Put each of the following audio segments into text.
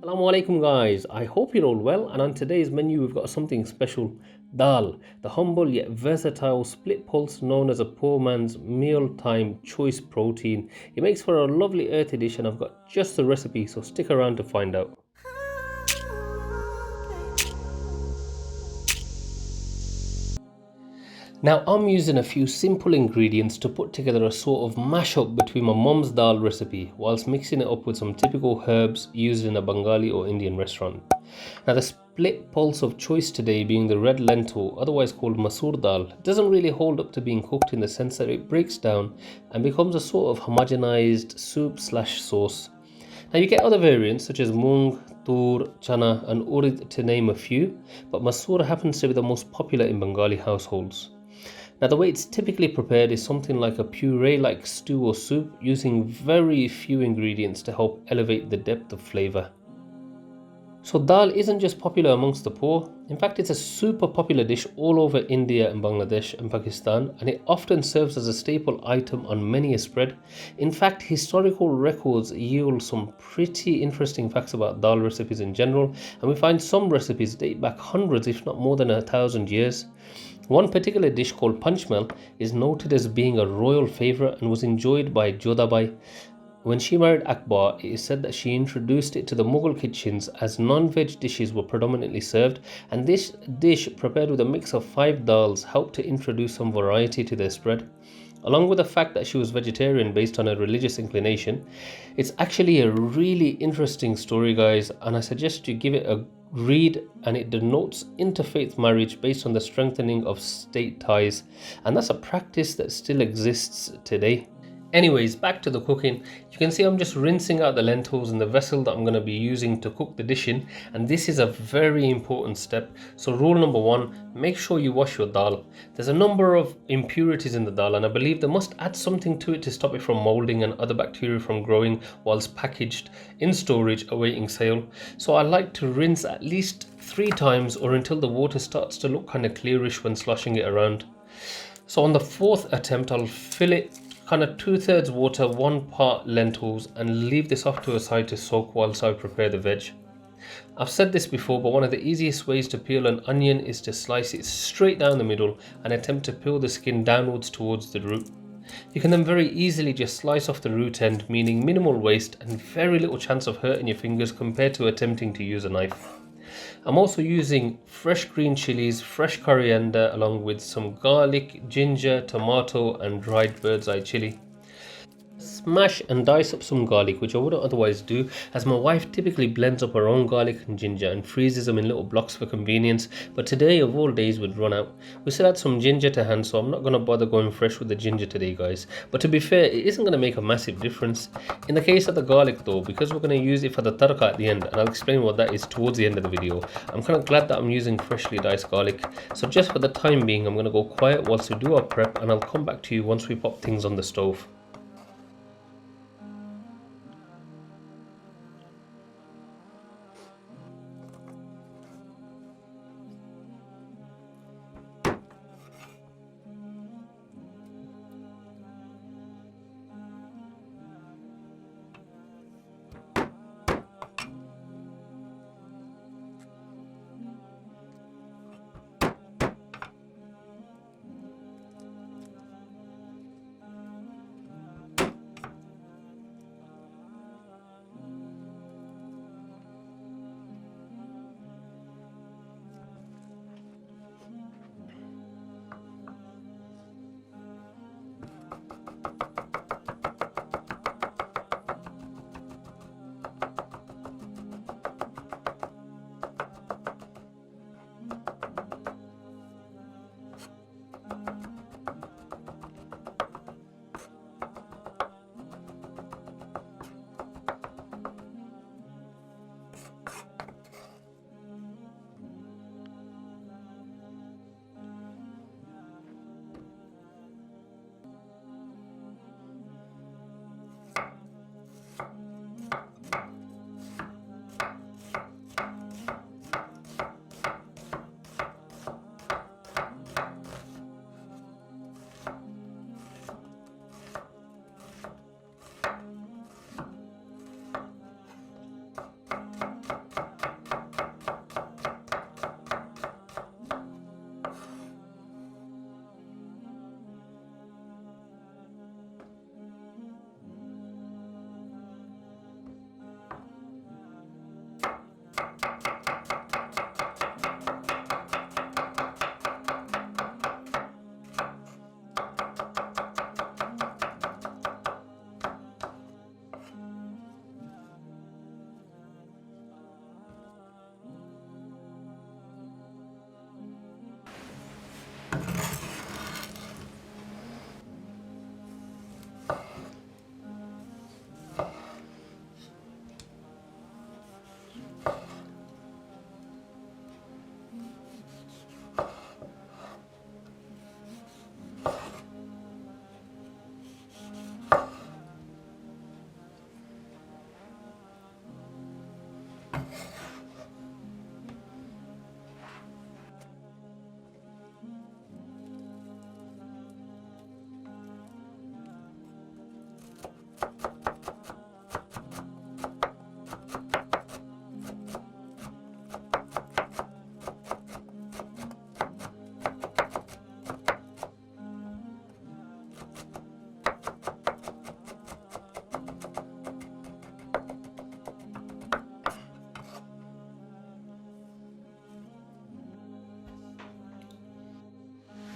Assalamu alaikum guys, I hope you're all well, and on today's menu we've got something special. Dal, the humble yet versatile split pulse known as a poor man's mealtime choice protein. It makes for a lovely earthy dish and I've got just the recipe, so stick around to find out. Now I'm using a few simple ingredients to put together a sort of mashup between my mum's dal recipe whilst mixing it up with some typical herbs used in a Bengali or Indian restaurant. Now the split pulse of choice today being the red lentil, otherwise called masoor dal, doesn't really hold up to being cooked in the sense that it breaks down and becomes a sort of homogenized soup slash sauce. Now you get other variants such as mung, tur, chana and urid to name a few, but masoor happens to be the most popular in Bengali households. Now the way it's typically prepared is something like a puree like stew or soup using very few ingredients to help elevate the depth of flavour. So dal isn't just popular amongst the poor, in fact it's a super popular dish all over India and Bangladesh and Pakistan, and it often serves as a staple item on many a spread. In fact, historical records yield some pretty interesting facts about dal recipes in general, and we find some recipes date back hundreds if not more than 1,000 years. One particular dish called Panchmal is noted as being a royal favourite and was enjoyed by Jodhabai. When she married Akbar, it is said that she introduced it to the Mughal kitchens as non-veg dishes were predominantly served, and this dish, prepared with a mix of five dals, helped to introduce some variety to their spread. Along with the fact that she was vegetarian based on her religious inclination, it's actually a really interesting story, guys, and I suggest you give it a read. And it denotes interfaith marriage based on the strengthening of state ties, and that's a practice that still exists today. Anyways, back to the cooking. You can see I'm just rinsing out the lentils in the vessel that I'm going to be using to cook the dish in, and this is a very important step. So rule number one, make sure you wash your dal. There's a number of impurities in the dal and I believe they must add something to it to stop it from molding and other bacteria from growing whilst packaged in storage awaiting sale. So I like to rinse at least 3 times or until the water starts to look kind of clearish when sloshing it around. So on the fourth attempt, I'll fill it kind of 2/3 water, 1 part lentils, and leave this off to a side to soak whilst I prepare the veg. I've said this before, but one of the easiest ways to peel an onion is to slice it straight down the middle and attempt to peel the skin downwards towards the root. You can then very easily just slice off the root end, meaning minimal waste and very little chance of hurting your fingers compared to attempting to use a knife. I'm also using fresh green chilies, fresh coriander, along with some garlic, ginger, tomato and dried bird's eye chili. Smash and dice up some garlic, which I wouldn't otherwise do, as my wife typically blends up her own garlic and ginger and freezes them in little blocks for convenience, but today of all days would run out. We still had some ginger to hand, so I'm not going to bother going fresh with the ginger today, guys. But to be fair, it isn't going to make a massive difference. In the case of the garlic though, because we're going to use it for the tadka at the end, and I'll explain what that is towards the end of the video, I'm kind of glad that I'm using freshly diced garlic. So just for the time being, I'm going to go quiet whilst we do our prep, and I'll come back to you once we pop things on the stove.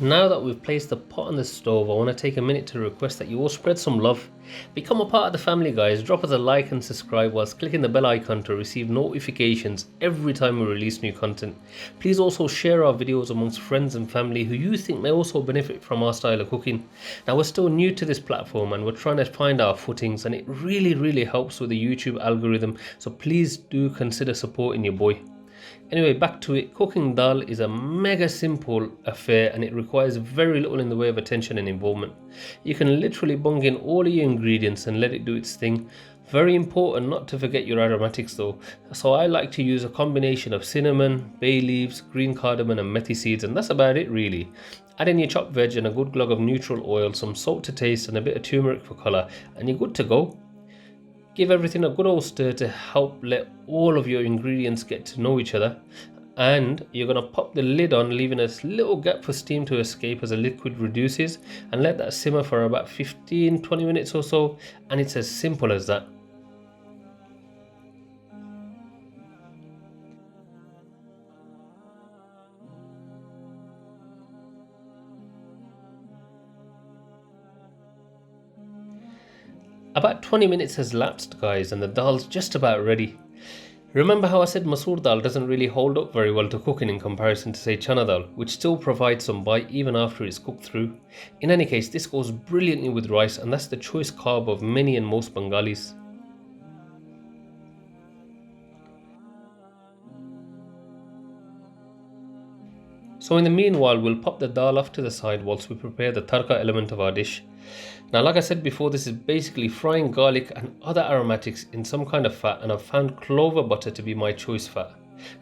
Now that we've placed the pot on the stove, I want to take a minute to request that you all spread some love. Become a part of the family, guys. Drop us a like and subscribe whilst clicking the bell icon to receive notifications every time we release new content. Please also share our videos amongst friends and family who you think may also benefit from our style of cooking. Now, we're still new to this platform and we're trying to find our footings, and it really helps with the YouTube algorithm, so please do consider supporting your boy. Anyway, back to it. Cooking dal is a mega simple affair and it requires very little in the way of attention and involvement. You can literally bung in all of your ingredients and let it do its thing. Very important not to forget your aromatics though. So I like to use a combination of cinnamon, bay leaves, green cardamom and methi seeds, and that's about it really. Add in your chopped veg and a good glug of neutral oil, some salt to taste and a bit of turmeric for colour, and you're good to go. Give everything a good old stir to help let all of your ingredients get to know each other, and you're going to pop the lid on, leaving a little gap for steam to escape as the liquid reduces, and let that simmer for about 15-20 minutes or so, and it's as simple as that. About 20 minutes has lapsed, guys, and the dal's just about ready. Remember how I said masoor dal doesn't really hold up very well to cooking in comparison to say chana dal, which still provides some bite even after it's cooked through. In any case, this goes brilliantly with rice, and that's the choice carb of many and most Bengalis. So in the meanwhile, we'll pop the dal off to the side whilst we prepare the tarka element of our dish. Now, like I said before, this is basically frying garlic and other aromatics in some kind of fat, and I've found clover butter to be my choice fat.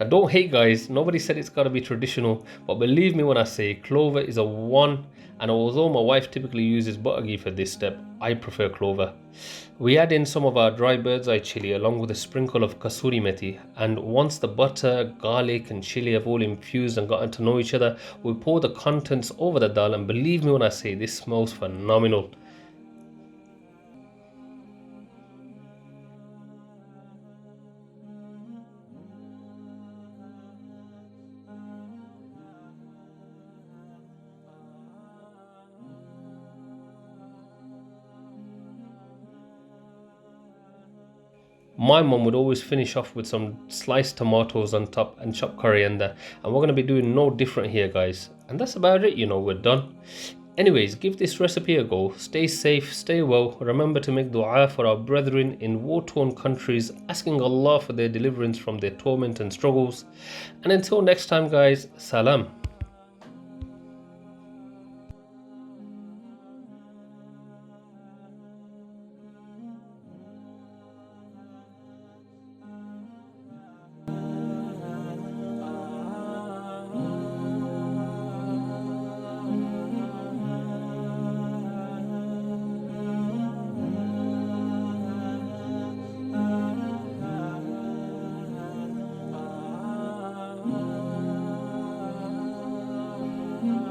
Now don't hate, guys, nobody said it's got to be traditional, but believe me when I say clover is a one, and although my wife typically uses butter ghee for this step, I prefer clover. We add in some of our dry bird's eye chili along with a sprinkle of kasuri methi, and once the butter, garlic and chili have all infused and gotten to know each other, we pour the contents over the dal, and believe me when I say this smells phenomenal. My mum would always finish off with some sliced tomatoes on top and chopped coriander, and we're going to be doing no different here, guys. And that's about it, we're done. Anyways, give this recipe a go. Stay safe, stay well. Remember to make dua for our brethren in war-torn countries, asking Allah for their deliverance from their torment and struggles. And until next time, guys, salam.